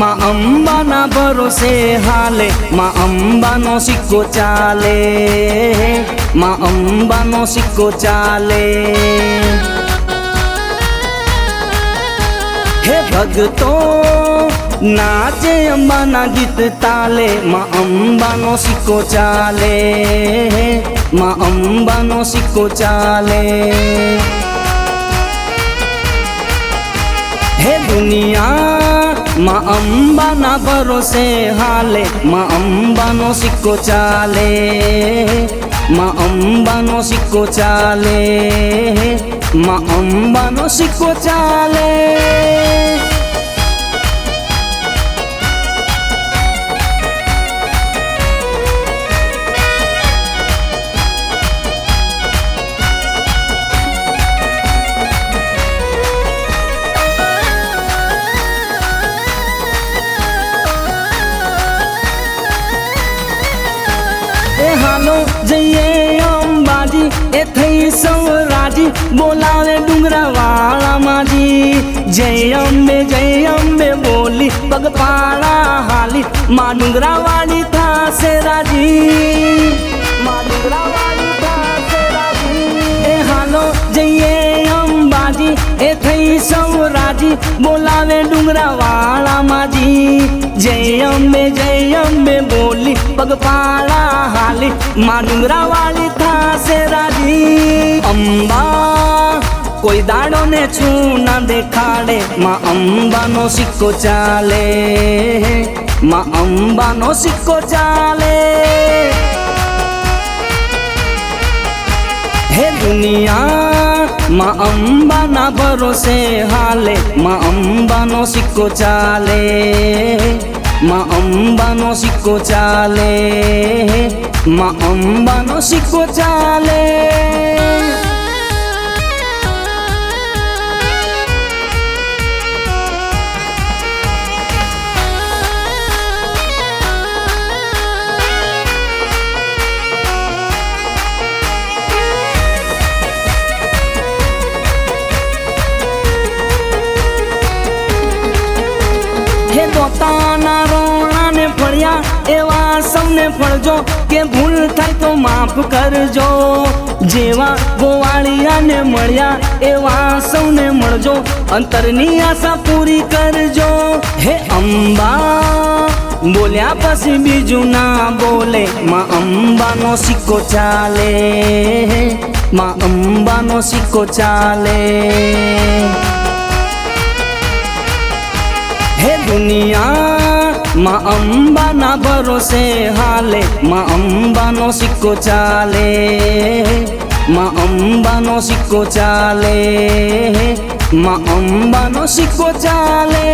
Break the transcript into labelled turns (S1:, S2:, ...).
S1: માં અંબાના ભરોસે હાલે, માં અંબાનો સિક્કો ચાલે, માં અંબાનો સિક્કો ચાલે। હે ભગતો નાચે અંબાના ગીત તાલે, માં અંબાનો સિક્કો ચાલે, માં અંબાનો સિક્કો ચાલે। હે દુનિયા માં અંબાના ભરોસે હાલે, માં અંબાનો સિક્કો ચાલે, માં અંબાનો સિક્કો ચાલે, માં અંબાનો સિક્કો ચાલે। हालो जइए अंबाजी ए थई सवराजी, बोलावे डुंगरावाळा माजी। जय अम्बे बोली पगपाळा हाली, मां डुंगरावाड़ी थासे राजी, मां डुंगरावाड़ी थासे राजी। ए हालो जइए अंबाजी ए थई सवराजी, बोलावे डुंगरावाळा माजी। जय अम्बे बोली पगपाळा हाली, मां डुंगरावाड़ी थासे राजी। अंबा कोई दाड़ो ने छू ना देखाड़े, मां अंबानो सिक्को चाले, मां अंबानो सिक्को चाले। हे दुनिया मां अंबाना भरोसे हाले, मां अंबानो सिक्को चाले, मां अंबानो सिक्को चाले, मां अंबानो सिक्को चाले। हे પોતાના રોણાને ફળ્યા એવા સૌને ફળજો, કે ભૂલ થાય તો માફ કરજો। જેવા ગોવાળિયાને મળ્યા એવા સૌને મળજો, અંતરની આશા પૂરી કરજો। હે અંબા બોલ્યા પછી બીજું ના બોલે, માં અંબાનો સિક્કો ચાલે, માં અંબાનો સિક્કો ચાલે। हे दुनिया मां अंबाना भरोसे हाले, मां अंबानो सिक्को चाले, मां अंबानो सिक्को चाले, मां अंबानो सिक्को चाले।